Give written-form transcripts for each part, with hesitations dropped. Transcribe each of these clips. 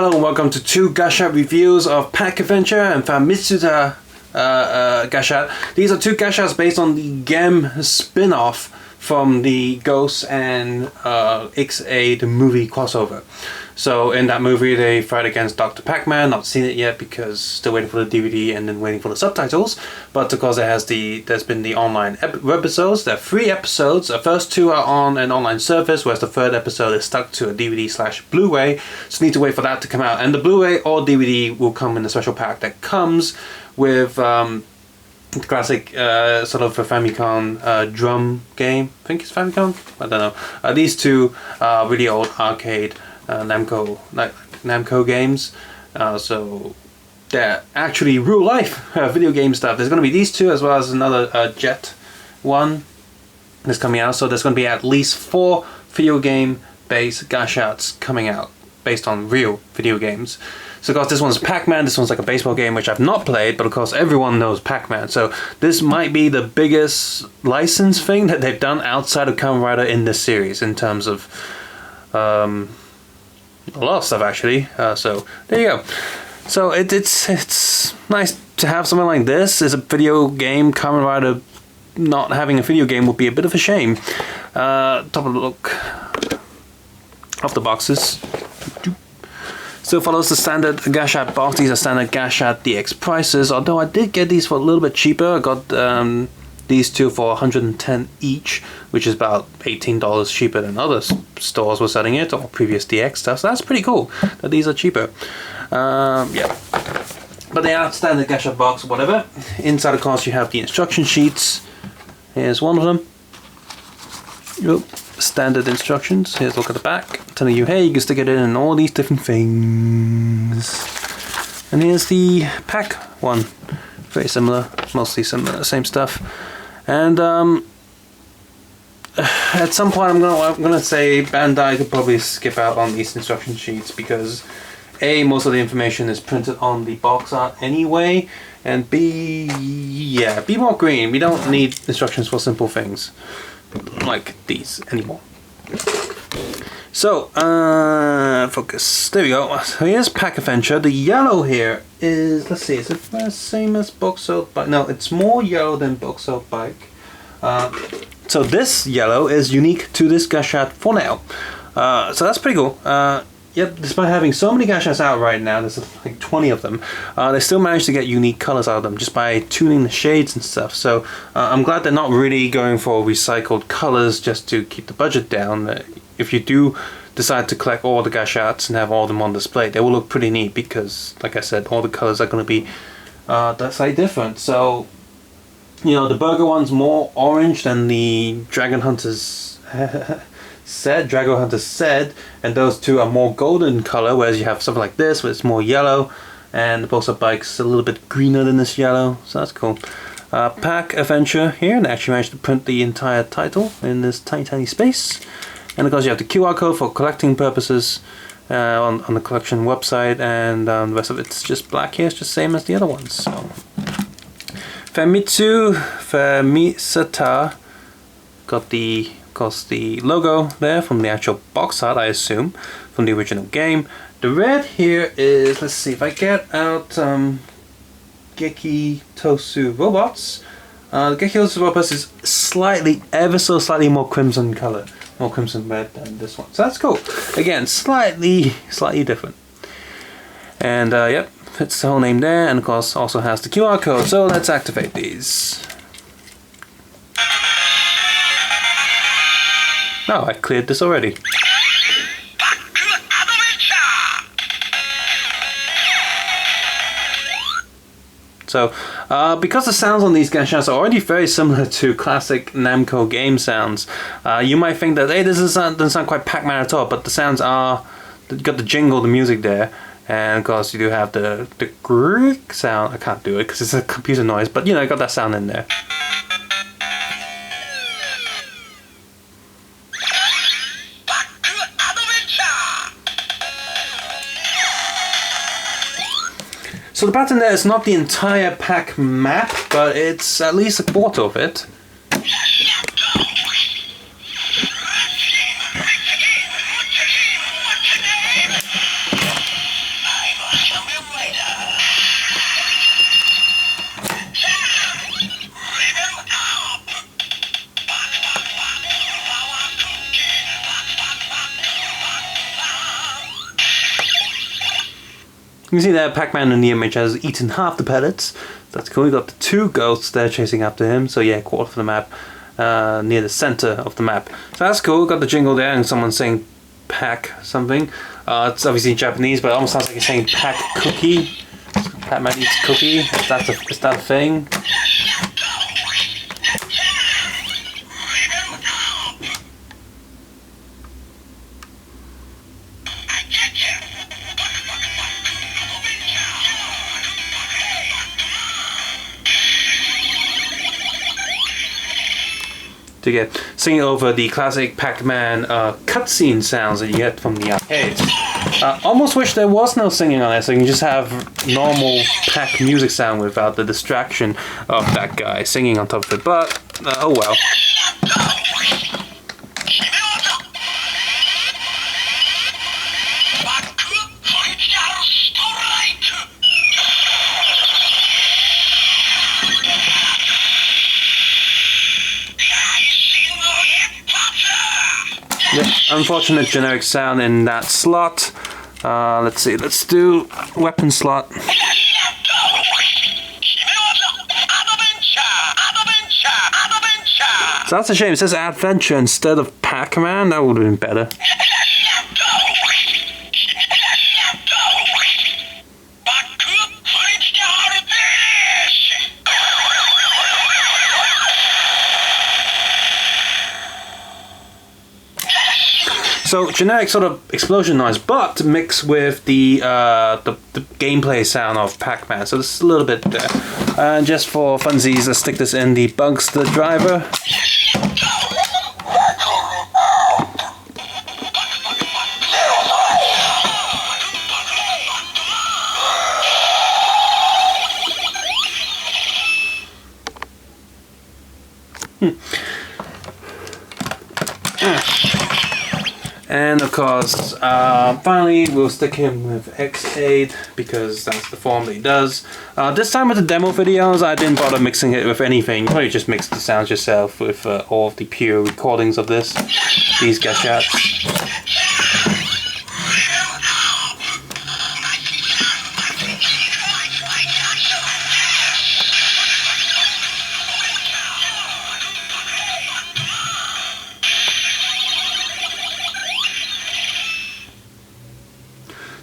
Hello and welcome to two Gashat reviews of Pack Adventure and Famista Gashat. These are two Gashats based on the Gem spin-off from the Ghost and XA the movie crossover. So in that movie they fight against Dr. Pac-Man. Not seen it yet because still waiting for the DVD and then waiting for the subtitles. But of course there's been the online episodes. There are 3 episodes. The first 2 are on an online service, whereas the 3rd episode is stuck to a DVD/Blu-ray. So need to wait for that to come out. And the Blu-ray or DVD will come in a special pack that comes with the classic sort of a Famicom drum game. I think it's Famicom? I don't know. These two really old arcade Namco games. So they're actually real life video game stuff. There's going to be these two as well as another Jet one that's coming out. So there's going to be at least 4 video game based Gashats coming out based on real video games. So of course this one's Pac-Man, this one's like a baseball game which I've not played, but of course everyone knows Pac-Man. So this might be the biggest license thing that they've done outside of Kamen Rider in this series in terms of a lot of stuff actually. So there you go. So it's nice to have something like this. It's a video game. Kamen Rider not having a video game would be a bit of a shame. Top of the look of the boxes. Still follows the standard Gashat box. These are standard Gashat DX prices, although I did get these for a little bit cheaper. I got these two for 110 each, which is about $18 cheaper than other stores were selling it, or previous DX stuff, so that's pretty cool that these are cheaper. Yeah, but they are standard Gashat box, whatever. Inside of course you have the instruction sheets. Here's one of them. Yep. Standard instructions. Here's a look at the back, telling you, hey, you can stick it in and all these different things. And here's the pack one. Very similar, mostly similar, same stuff. And at some point I'm gonna say Bandai could probably skip out on these instruction sheets because A, most of the information is printed on the box art anyway, and B, yeah, be more green. We don't need instructions for simple things like these anymore. So focus, there we go. So here's Pack Adventure. The yellow here is, let's see, is it the same as Box Sold Bike? No, it's more yellow than Box Sold Bike. So this yellow is unique to this Gashat for now. So that's pretty cool. Yep, despite having so many Gashats out right now, there's like 20 of them, they still managed to get unique colors out of them just by tuning the shades and stuff. So I'm glad they're not really going for recycled colors just to keep the budget down. If you do decide to collect all the Gashats and have all of them on display, they will look pretty neat because, like I said, all the colors are going to be slightly different. So, you know, the burger one's more orange than the Dragon Hunters Dragon Hunter said, and those two are more golden color, whereas you have something like this where it's more yellow, and the Bossa Bike's a little bit greener than this yellow, so that's cool. Pack Adventure here, and they actually managed to print the entire title in this tiny space. And of course you have the QR code for collecting purposes on the collection website, and the rest of it's just black here, it's just same as the other ones. So Famista got the, of course, the logo there from the actual box art, I assume, from the original game. The red here is, let's see if I get out Geki Tosu Robots. The Geki Tosu Robots is slightly, ever so slightly more crimson color, more crimson red than this one. So that's cool. Again, slightly different. And yep, fits the whole name there, and of course also has the QR code. So let's activate these. Oh, I cleared this already. So, because the sounds on these Gashats are already very similar to classic Namco game sounds, you might think that, hey, this doesn't sound quite Pac-Man at all, but the sounds are, you got the jingle, the music there, and of course you do have the grrrk sound. I can't do it because it's a computer noise, but you know, I got that sound in there. So the pattern there is not the entire pack map, but it's at least a quarter of it. can see that Pac-Man in the image has eaten half the pellets. That's cool. We got the 2 ghosts there chasing after him. So yeah, quarter of the map, near the center of the map. So that's cool. Got the jingle there, and someone saying "pack" something. It's obviously in Japanese, but it almost sounds like he's saying "pack cookie." Pac-Man eats cookie. Is that a thing? To get singing over the classic Pac-Man cutscene sounds that you get from the arcades. Almost wish there was no singing on it, so you can just have normal Pac music sound without the distraction of that guy singing on top of it. But oh well. Yep, unfortunate generic sound in that slot. Let's see, let's do weapon slot. So that's a shame, it says adventure instead of Pac-Man, that would have been better. So generic sort of explosion noise, but mixed with the gameplay sound of Pac-Man. So this is a little bit there. And just for funsies, let's stick this in the Bugs the Driver. And of course, finally we'll stick him with X8 because that's the form that he does. This time with the demo videos, I didn't bother mixing it with anything. You probably just mix the sounds yourself with all of the pure recordings of these gashats.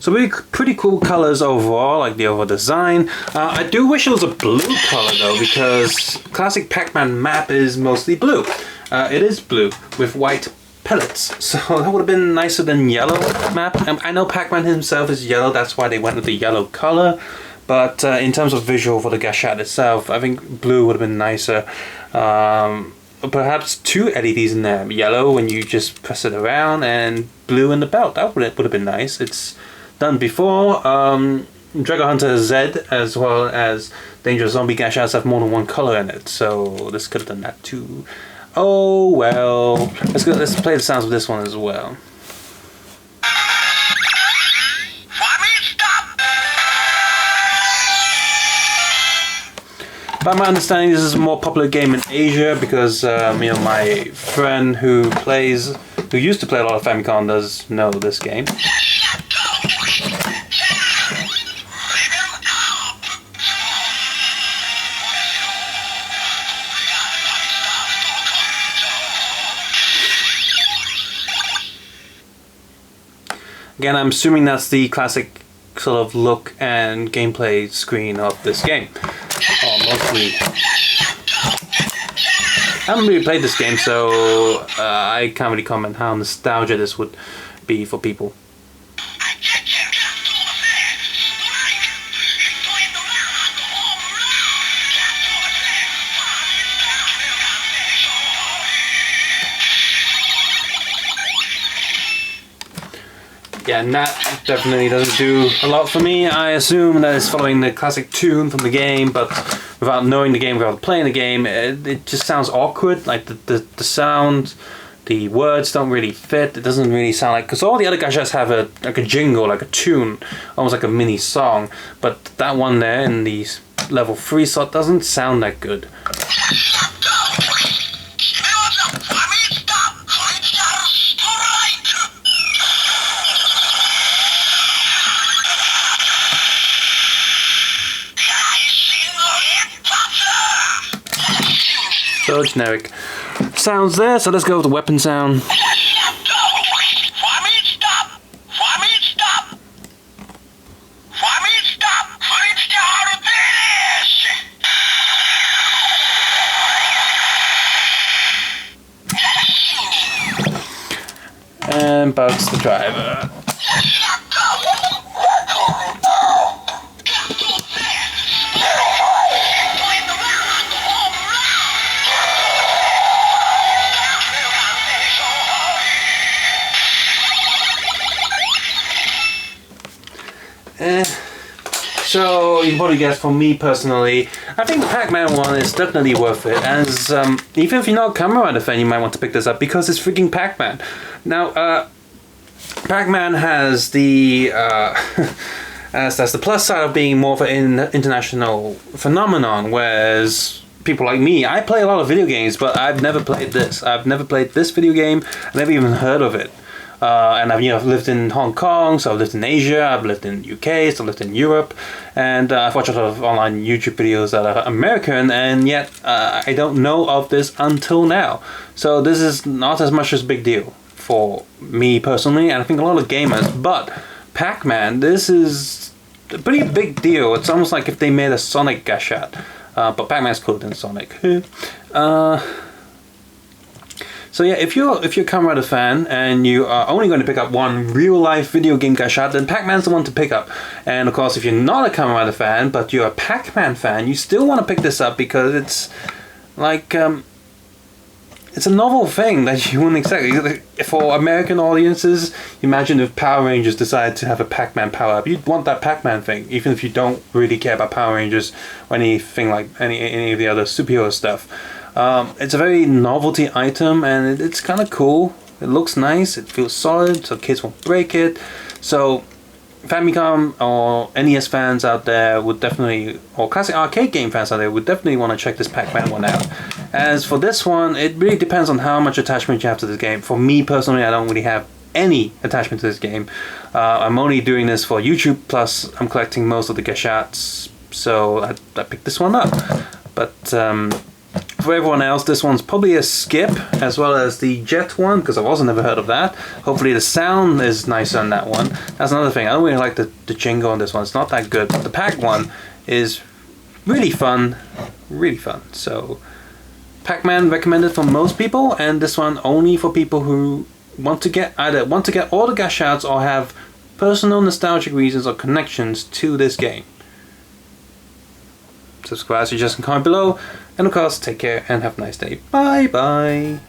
So really pretty cool colors overall, like the overall design. I do wish it was a blue color though, because classic Pac-Man map is mostly blue. It is blue with white pellets, so that would have been nicer than yellow map. I know Pac-Man himself is yellow, that's why they went with the yellow color. But in terms of visual for the gashat itself, I think blue would have been nicer. Perhaps 2 LEDs in there, yellow when you just press it around, and blue in the belt. That would have been nice. It's done before. Dragon Hunter Z as well as Dangerous Zombie Gashats have more than 1 color in it, so this could have done that too. Oh well. Let's play the sounds of this one as well. By my understanding, this is a more popular game in Asia because you know, my friend who used to play a lot of Famicom does know this game. Again, I'm assuming that's the classic sort of look and gameplay screen of this game. Oh, mostly. I haven't really played this game, so I can't really comment how nostalgia this would be for people. Yeah, and that definitely doesn't do a lot for me. I assume that it's following the classic tune from the game, but without knowing the game, without playing the game, it just sounds awkward. Like the sound, the words don't really fit. It doesn't really sound like, because all the other gashats have like a jingle, like a tune, almost like a mini song. But that one there in the level 3 slot doesn't sound that good. So generic sounds there, so let's go with the weapon sound. And Bugs the driver. So you probably guess, for me personally, I think the Pac-Man one is definitely worth it. As even if you're not a Kamen Rider fan, you might want to pick this up because it's freaking Pac-Man. Now, Pac-Man has the that's the plus side of being more of an international phenomenon, whereas people like me, I play a lot of video games, but I've never played this. I've never played this video game. I've never even heard of it. And I've lived in Hong Kong, so I've lived in Asia, I've lived in UK, so I've lived in Europe, and I've watched a lot of online YouTube videos that are American, and yet I don't know of this until now. So this is not as much as a big deal for me personally, and I think a lot of gamers. But Pac-Man, this is a pretty big deal. It's almost like if they made a Sonic Gashat, but Pac-Man's cooler than Sonic. So yeah, if you're a Kamen Rider fan and you are only going to pick up one real-life video game Gashat, then Pac-Man's the one to pick up. And of course, if you're not a Kamen Rider fan, but you're a Pac-Man fan, you still want to pick this up because it's like it's a novel thing that you wouldn't expect. For American audiences, imagine if Power Rangers decided to have a Pac-Man power-up. You'd want that Pac-Man thing, even if you don't really care about Power Rangers or anything like any of the other superhero stuff. It's a very novelty item, and it's kind of cool. It looks nice, it feels solid, so kids won't break it. So Famicom or NES fans out there would definitely, or classic arcade game fans out there would definitely want to check this Pac-Man one out. As for this one, it really depends on how much attachment you have to this game. For me personally, I don't really have any attachment to this game. I'm only doing this for YouTube, plus I'm collecting most of the gashats, so I picked this one up. But for everyone else, this one's probably a skip, as well as the Jet one, because I've also never heard of that. Hopefully the sound is nicer on that one. That's another thing. I don't really like the jingle on this one. It's not that good. But the Pac one is really fun. Really fun. So Pac-Man recommended for most people, and this one only for people who want to get all the gashats or have personal nostalgic reasons or connections to this game. Subscribe, suggest, and comment below. And of course, take care and have a nice day. Bye bye.